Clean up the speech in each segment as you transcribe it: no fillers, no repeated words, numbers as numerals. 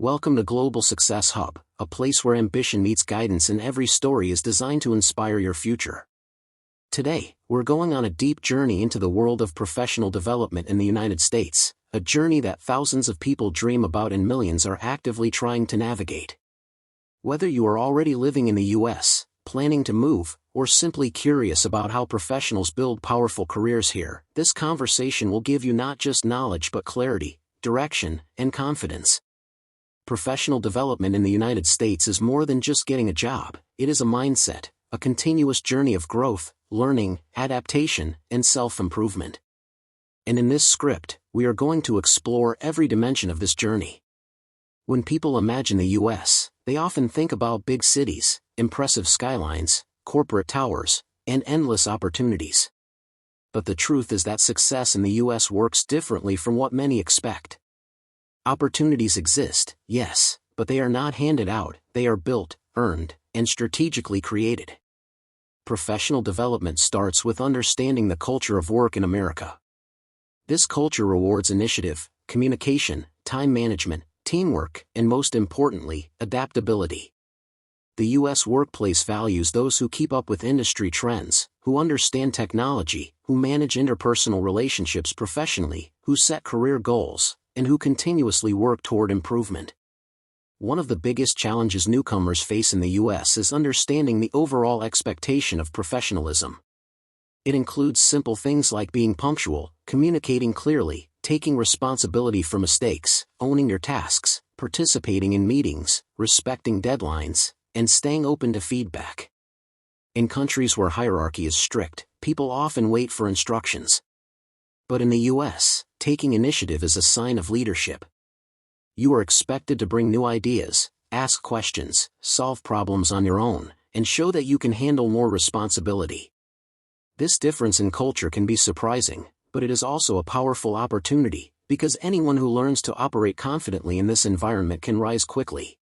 Welcome to Global Success Hub, a place where ambition meets guidance and every story is designed to inspire your future. Today, we're going on a deep journey into the world of professional development in the United States, a journey that thousands of people dream about and millions are actively trying to navigate. Whether you are already living in the U.S., planning to move, or simply curious about how professionals build powerful careers here, this conversation will give you not just knowledge but clarity, direction, and confidence. Professional development in the United States is more than just getting a job. It is a mindset, a continuous journey of growth, learning, adaptation, and self-improvement. And in this script, we are going to explore every dimension of this journey. When people imagine the U.S., they often think about big cities, impressive skylines, corporate towers, and endless opportunities. But the truth is that success in the U.S. works differently from what many expect. Opportunities exist, yes, but they are not handed out, they are built, earned, and strategically created. Professional development starts with understanding the culture of work in America. This culture rewards initiative, communication, time management, teamwork, and most importantly, adaptability. The U.S. workplace values those who keep up with industry trends, who understand technology, who manage interpersonal relationships professionally, who set career goals, and who continuously work toward improvement. One of the biggest challenges newcomers face in the U.S. is understanding the overall expectation of professionalism. It includes simple things like being punctual, communicating clearly, taking responsibility for mistakes, owning your tasks, participating in meetings, respecting deadlines, and staying open to feedback. In countries where hierarchy is strict, people often wait for instructions. But in the U.S., taking initiative is a sign of leadership. You are expected to bring new ideas, ask questions, solve problems on your own, and show that you can handle more responsibility. This difference in culture can be surprising, but it is also a powerful opportunity, because anyone who learns to operate confidently in this environment can rise quickly.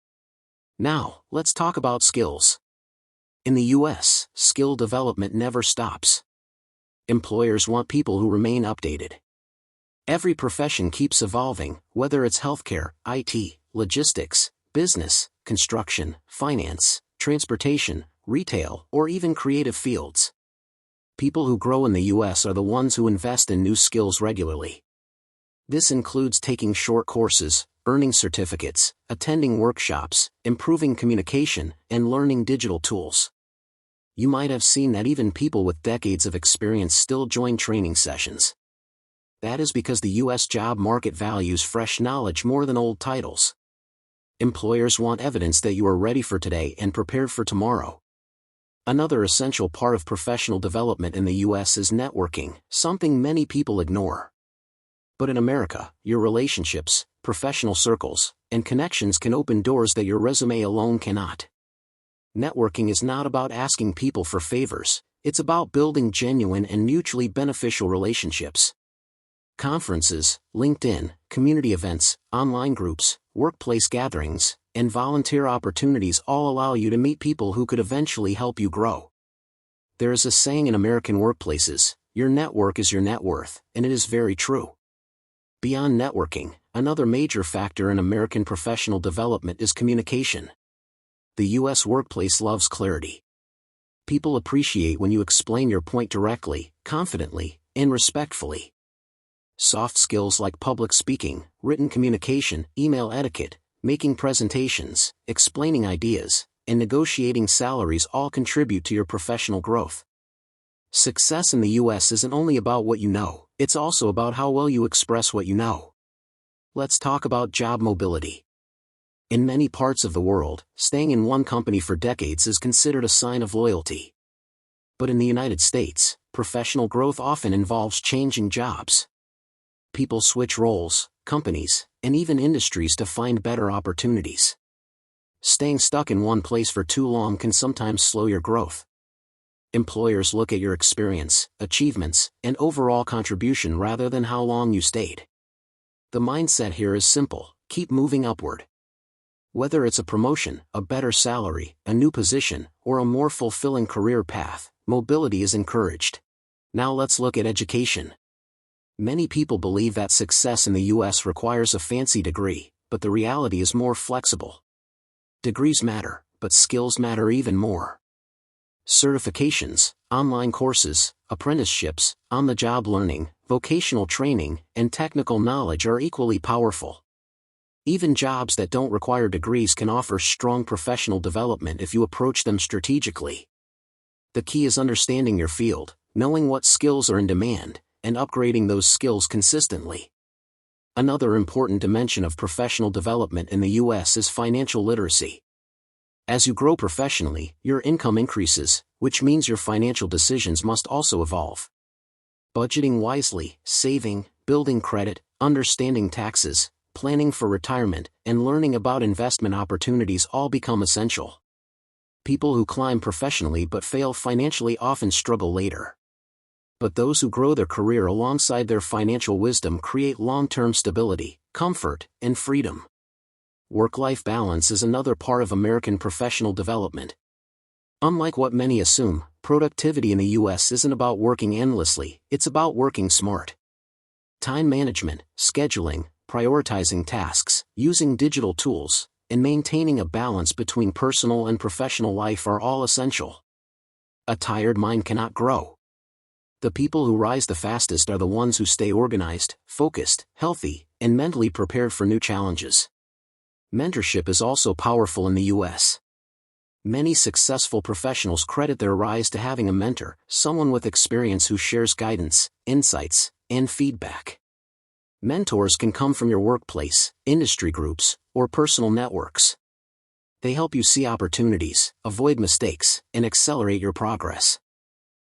Now, let's talk about skills. In the U.S., skill development never stops. Employers want people who remain updated. Every profession keeps evolving, whether it's healthcare, IT, logistics, business, construction, finance, transportation, retail, or even creative fields. People who grow in the U.S. are the ones who invest in new skills regularly. This includes taking short courses, earning certificates, attending workshops, improving communication, and learning digital tools. You might have seen that even people with decades of experience still join training sessions. That is because the U.S. job market values fresh knowledge more than old titles. Employers want evidence that you are ready for today and prepared for tomorrow. Another essential part of professional development in the U.S. is networking, something many people ignore. But in America, your relationships, professional circles, and connections can open doors that your resume alone cannot. Networking is not about asking people for favors, it's about building genuine and mutually beneficial relationships. Conferences, LinkedIn, community events, online groups, workplace gatherings, and volunteer opportunities all allow you to meet people who could eventually help you grow. There is a saying in American workplaces, your network is your net worth, and it is very true. Beyond networking, another major factor in American professional development is communication. The U.S. workplace loves clarity. People appreciate when you explain your point directly, confidently, and respectfully. Soft skills like public speaking, written communication, email etiquette, making presentations, explaining ideas, and negotiating salaries all contribute to your professional growth. Success in the U.S. isn't only about what you know, it's also about how well you express what you know. Let's talk about job mobility. In many parts of the world, staying in one company for decades is considered a sign of loyalty. But in the United States, professional growth often involves changing jobs. People switch roles, companies, and even industries to find better opportunities. Staying stuck in one place for too long can sometimes slow your growth. Employers look at your experience, achievements, and overall contribution rather than how long you stayed. The mindset here is simple: keep moving upward. Whether it's a promotion, a better salary, a new position, or a more fulfilling career path, mobility is encouraged. Now let's look at education. Many people believe that success in the U.S. requires a fancy degree, but the reality is more flexible. Degrees matter, but skills matter even more. Certifications, online courses, apprenticeships, on-the-job learning, vocational training, and technical knowledge are equally powerful. Even jobs that don't require degrees can offer strong professional development if you approach them strategically. The key is understanding your field, knowing what skills are in demand, and upgrading those skills consistently. Another important dimension of professional development in the U.S. is financial literacy. As you grow professionally, your income increases, which means your financial decisions must also evolve. Budgeting wisely, saving, building credit, understanding taxes, planning for retirement, and learning about investment opportunities all become essential. People who climb professionally but fail financially often struggle later. But those who grow their career alongside their financial wisdom create long-term stability, comfort, and freedom. Work-life balance is another part of American professional development. Unlike what many assume, productivity in the U.S. isn't about working endlessly, it's about working smart. Time management, scheduling, prioritizing tasks, using digital tools, and maintaining a balance between personal and professional life are all essential. A tired mind cannot grow. The people who rise the fastest are the ones who stay organized, focused, healthy, and mentally prepared for new challenges. Mentorship is also powerful in the U.S. Many successful professionals credit their rise to having a mentor, someone with experience who shares guidance, insights, and feedback. Mentors can come from your workplace, industry groups, or personal networks. They help you see opportunities, avoid mistakes, and accelerate your progress.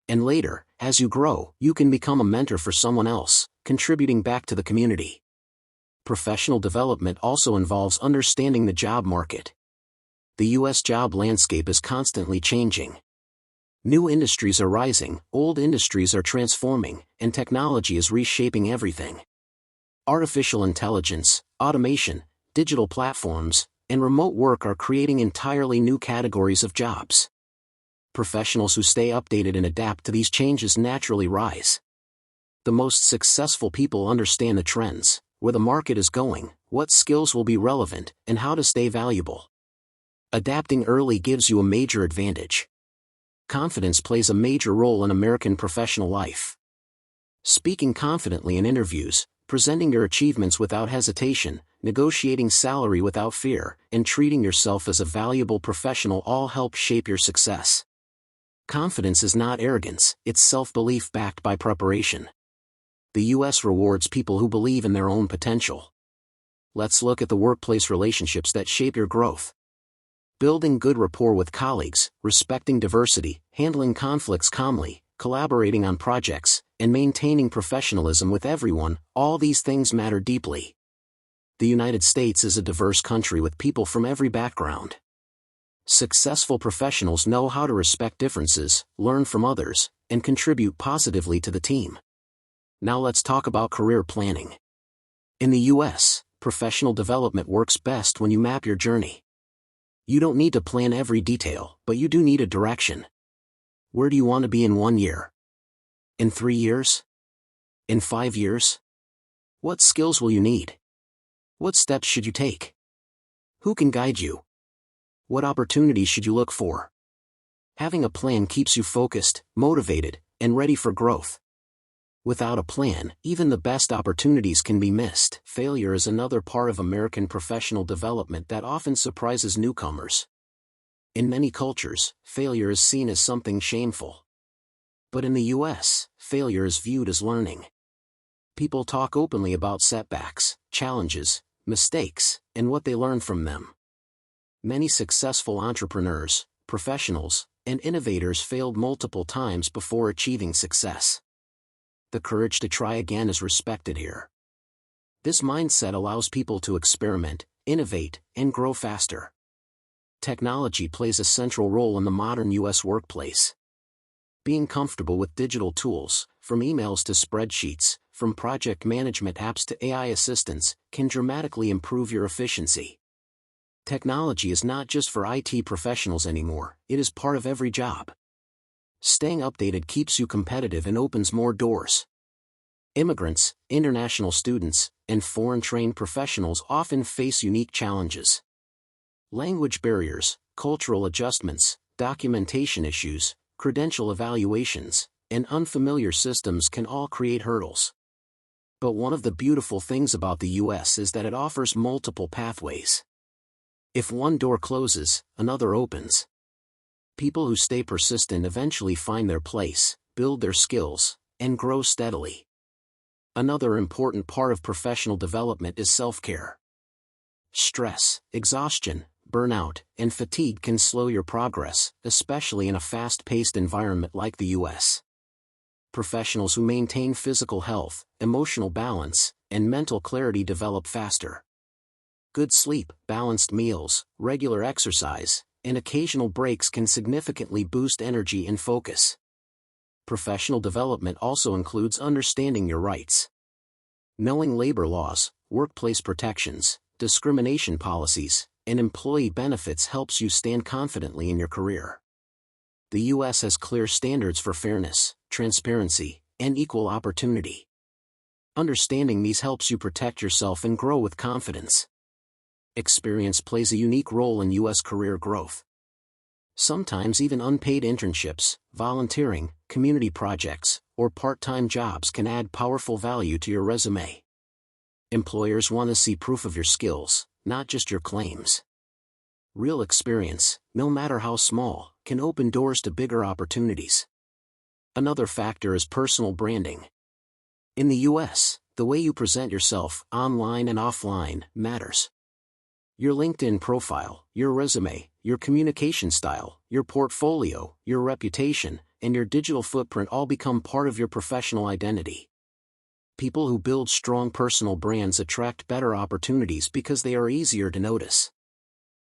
And later, as you grow, you can become a mentor for someone else, contributing back to the community. Professional development also involves understanding the job market. The U.S. job landscape is constantly changing. New industries are rising, old industries are transforming, and technology is reshaping everything. Artificial intelligence, automation, digital platforms, and remote work are creating entirely new categories of jobs. Professionals who stay updated and adapt to these changes naturally rise. The most successful people understand the trends, where the market is going, what skills will be relevant, and how to stay valuable. Adapting early gives you a major advantage. Confidence plays a major role in American professional life. Speaking confidently in interviews, presenting your achievements without hesitation, negotiating salary without fear, and treating yourself as a valuable professional all help shape your success. Confidence is not arrogance, it's self-belief backed by preparation. The U.S. rewards people who believe in their own potential. Let's look at the workplace relationships that shape your growth. Building good rapport with colleagues, respecting diversity, handling conflicts calmly, collaborating on projects, and maintaining professionalism with everyone, all these things matter deeply. The United States is a diverse country with people from every background. Successful professionals know how to respect differences, learn from others, and contribute positively to the team. Now let's talk about career planning. In the U.S., professional development works best when you map your journey. You don't need to plan every detail, but you do need a direction. Where do you want to be in 1 year? In 3 years? In 5 years? What skills will you need? What steps should you take? Who can guide you? What opportunities should you look for? Having a plan keeps you focused, motivated, and ready for growth. Without a plan, even the best opportunities can be missed. Failure is another part of American professional development that often surprises newcomers. In many cultures, failure is seen as something shameful. But in the U.S., failure is viewed as learning. People talk openly about setbacks, challenges, mistakes, and what they learn from them. Many successful entrepreneurs, professionals, and innovators failed multiple times before achieving success. The courage to try again is respected here. This mindset allows people to experiment, innovate, and grow faster. Technology plays a central role in the modern U.S. workplace. Being comfortable with digital tools, from emails to spreadsheets, from project management apps to AI assistants, can dramatically improve your efficiency. Technology is not just for IT professionals anymore, it is part of every job. Staying updated keeps you competitive and opens more doors. Immigrants, international students, and foreign-trained professionals often face unique challenges. Language barriers, cultural adjustments, documentation issues, credential evaluations, and unfamiliar systems can all create hurdles. But one of the beautiful things about the US is that it offers multiple pathways. If one door closes, another opens. People who stay persistent eventually find their place, build their skills, and grow steadily. Another important part of professional development is self-care. Stress, exhaustion, burnout, and fatigue can slow your progress, especially in a fast-paced environment like the US. Professionals who maintain physical health, emotional balance, and mental clarity develop faster. Good sleep, balanced meals, regular exercise, and occasional breaks can significantly boost energy and focus. Professional development also includes understanding your rights. Knowing labor laws, workplace protections, discrimination policies, and employee benefits helps you stand confidently in your career. The US has clear standards for fairness, transparency, and equal opportunity. Understanding these helps you protect yourself and grow with confidence. Experience plays a unique role in US career growth. Sometimes even unpaid internships, volunteering, community projects, or part-time jobs can add powerful value to your resume. Employers want to see proof of your skills, not just your claims. Real experience, no matter how small, can open doors to bigger opportunities. Another factor is personal branding. In the US, the way you present yourself, online and offline, matters. Your LinkedIn profile, your resume, your communication style, your portfolio, your reputation, and your digital footprint all become part of your professional identity. People who build strong personal brands attract better opportunities because they are easier to notice.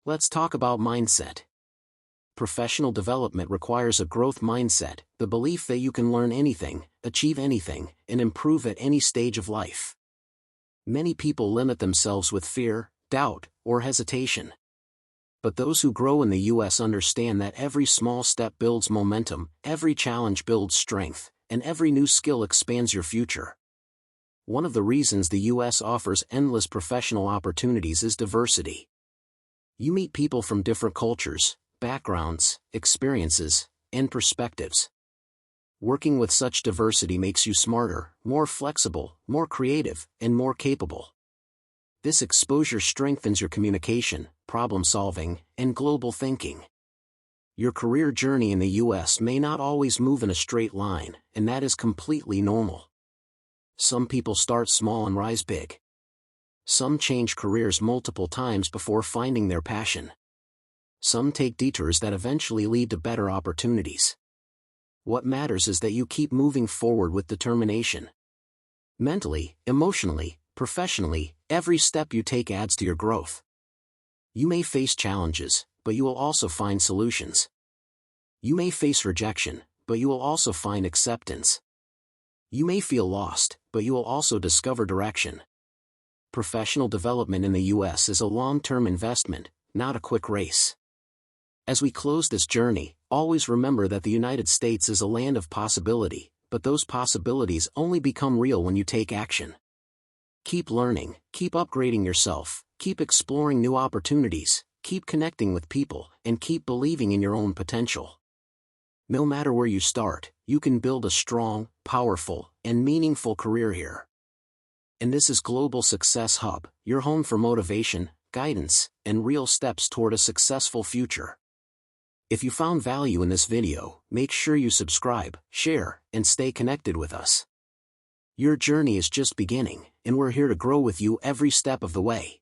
Let's talk about mindset. Professional development requires a growth mindset, the belief that you can learn anything, achieve anything, and improve at any stage of life. Many people limit themselves with fear, doubt, or hesitation. But those who grow in the US understand that every small step builds momentum, every challenge builds strength, and every new skill expands your future. One of the reasons the US offers endless professional opportunities is diversity. You meet people from different cultures, backgrounds, experiences, and perspectives. Working with such diversity makes you smarter, more flexible, more creative, and more capable. This exposure strengthens your communication, problem-solving, and global thinking. Your career journey in the US may not always move in a straight line, and that is completely normal. Some people start small and rise big. Some change careers multiple times before finding their passion. Some take detours that eventually lead to better opportunities. What matters is that you keep moving forward with determination. Mentally, emotionally, professionally, every step you take adds to your growth. You may face challenges, but you will also find solutions. You may face rejection, but you will also find acceptance. You may feel lost, but you will also discover direction. Professional development in the US is a long-term investment, not a quick race. As we close this journey, always remember that the United States is a land of possibility, but those possibilities only become real when you take action. Keep learning, keep upgrading yourself, keep exploring new opportunities, keep connecting with people, and keep believing in your own potential. No matter where you start, you can build a strong, powerful, and meaningful career here. And this is Global Success Hub, your home for motivation, guidance, and real steps toward a successful future. If you found value in this video, make sure you subscribe, share, and stay connected with us. Your journey is just beginning, and we're here to grow with you every step of the way.